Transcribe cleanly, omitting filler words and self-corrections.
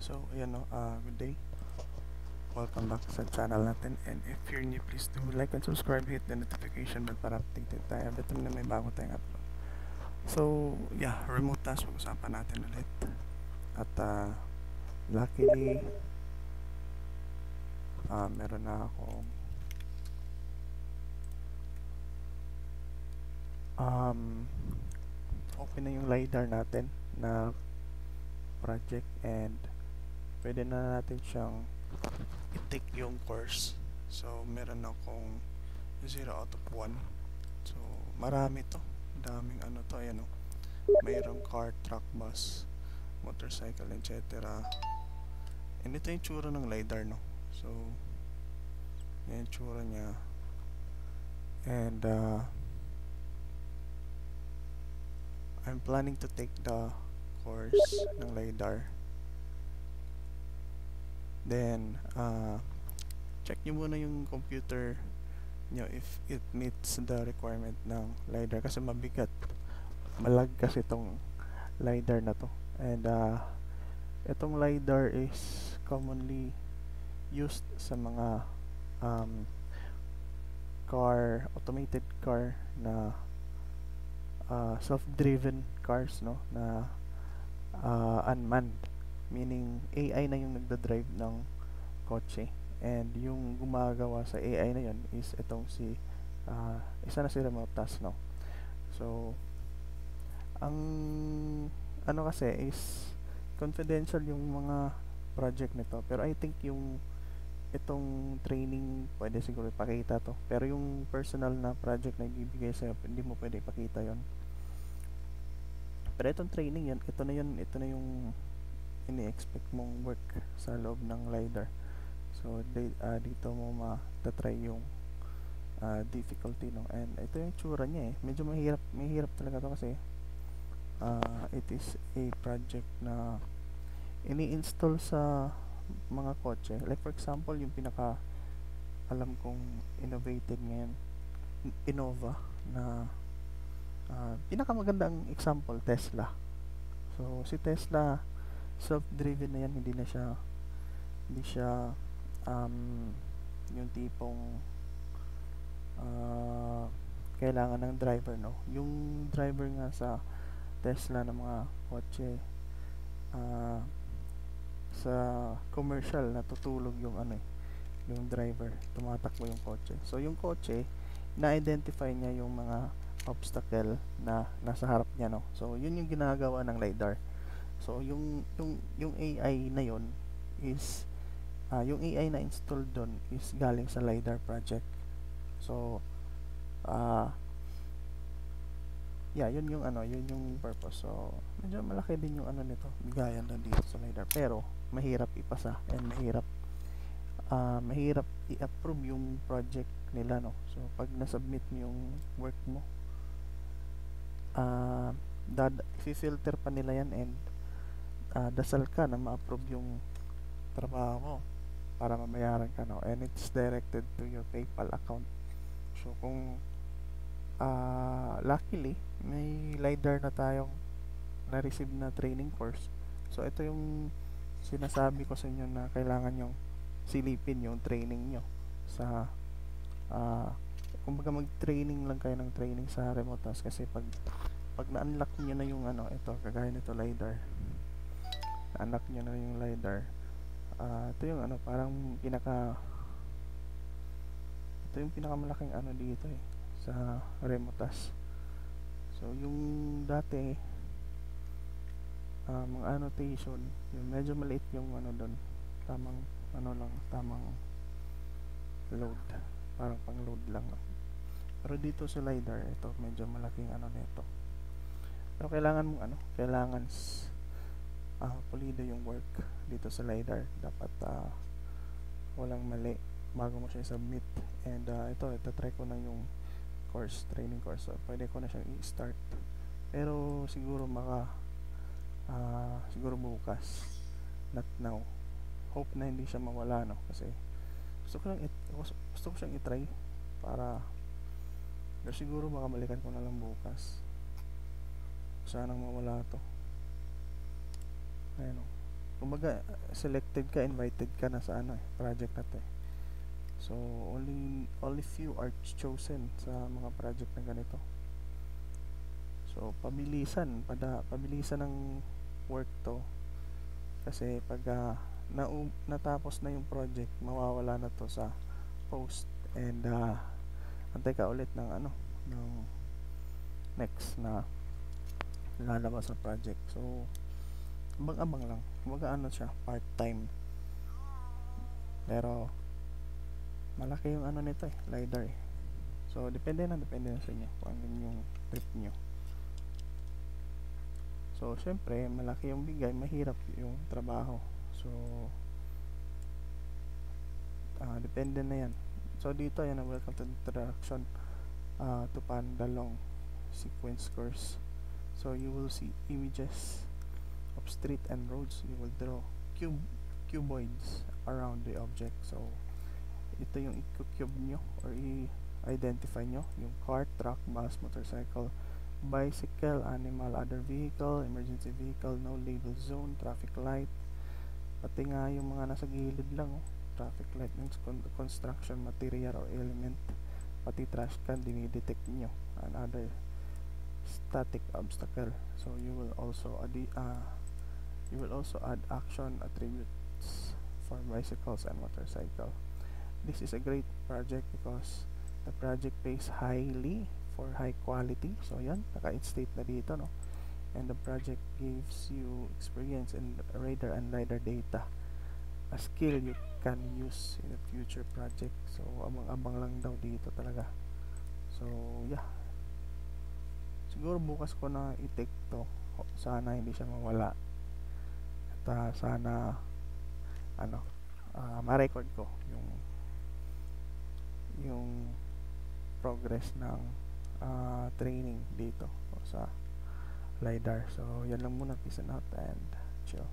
So, ayan no, good day. Welcome back sa channel natin. And if you're new, please do like and subscribe, hit the notification bell para updated tayo every time na may bago tayong upload. So, yeah, remote task pag-usapan natin ulit. At luckily, meron na akong open na yung LiDAR natin na project and pwede na natin siyang i-take yung course. So, meron akong 0 out of 1. So, marami to. Daming ano to, ayan o. Mayroong car, truck, bus, motorcycle, etc. And ito yung tsura ng LiDAR, no? So, yan yung tsura niya. And, I'm planning to take the course ng LiDAR. Then, check nyo muna yung computer nyo if it meets the requirement ng LiDAR kasi mabigat. Malag kasi itong LiDAR na to. And, itong LiDAR is commonly used sa mga car, automated car na self-driven cars, no, na unmanned, meaning AI na yung nagda-drive ng kotse, and yung gumagawa sa AI na yun is itong si isa na si remote task, no. So ang ano kasi is confidential yung mga project nito, pero I think yung itong training pwede siguro ipakita to, pero yung personal na project na ibibigay sa'yo hindi mo pwede ipakita yon. Pero itong training yan, ito na yung ini-expect mong work sa loob ng LiDAR. So dito mo matatry yung difficulty, no. And ito yung tsura niya eh, medyo mahirap talaga to kasi it is a project na ini-install sa mga kotse. Like for example, yung pinaka alam kong innovated ngayon, Innova, na pinakamagandang example, Tesla. So si Tesla, self-driven na yan, hindi siya yung tipong kailangan ng driver, no. Yung driver nga sa Tesla ng mga kotse, sa commercial natutulog yung yung driver, tumatakbo yung kotse. So yung kotse, na-identify niya yung mga obstacle na nasa harap niya, no. So yun yung ginagawa ng LiDAR. So yung AI na yun is yung AI na installed doon is galing sa LiDAR project. So yeah, yun yung purpose. So medyo malaki din yung nito, bigayan na dito sa LiDAR, pero mahirap ipasa and mahirap i-approve yung project nila, no. So pag na-submit mo yung work mo, i-filter pa nila yan, and dasal ka na ma-approve yung trabaho mo para mamayaran ka, no. And it's directed to your PayPal account. So kung luckily may LiDAR na tayong na-receive na training course, so ito yung sinasabi ko sa inyo na kailangan yung silipin yung training nyo sa kumbaga mag-training lang kayo ng training sa remote task, kasi pag na-unlock nyo na yung ito, kagaya nito LiDAR, na-unlock nyo na yung LiDAR, ito yung parang ito yung pinakamalaking dito eh sa remote task. So yung dati mga annotation, yung medyo maliit yung doon, tamang tamang load, parang pang load lang, no? Pero dito sa LiDAR, ito medyo malaking nito. Pero kailangan mong kailangan pulido yung work dito sa LiDAR. Dapat walang mali bago mo siya submit. And ito try ko na yung training course, so pwede ko na siyang i-start, pero siguro siguro bukas, not now. Hope na hindi siya mawala, no, kasi gusto ko siyang i-try para, pero siguro baka balikan ko na lang bukas. Sanang mawala to. Ayun, no. kumbaga selected ka, invited ka na sa project na to eh. So only few are chosen sa mga project na ganito. So pabilisan ng work to, kasi pag natapos na yung project, mawawala na to sa post, and antay ka ulit ng ng next na lalabas sa project. So abang-abang lang, kumbaga siya, part-time, pero malaki yung nito eh, LiDAR eh. So depende na sa inyo kung ano yung trip nyo. So syempre malaki yung bigay, mahirap yung trabaho. So depende na yan. So dito yan, welcome to the introduction to Pandalong sequence course. So you will see images of street and roads. You will draw cuboids around the object. So ito yung i-cube nyo or i-identify nyo, yung car, truck, bus, motorcycle, bicycle, animal, other vehicle, emergency vehicle, no label zone, traffic light, pati nga yung mga nasa gilid lang, traffic light means construction material or element, pati trash can dinidetect nyo, and other static obstacle. So you will also add action attributes for bicycles and motorcycle. This is a great project because the project pays highly for high quality. So yan, naka-state na dito, no? And the project gives you experience in radar and LiDAR data, a skill you can use in a future project. So abang-abang lang daw dito talaga. So yeah, siguro bukas ko na i-take to. Sana hindi siya mawala, at sana ma-record ko yung progress ng training dito sa LiDAR. So yan lang muna, peace out and chill.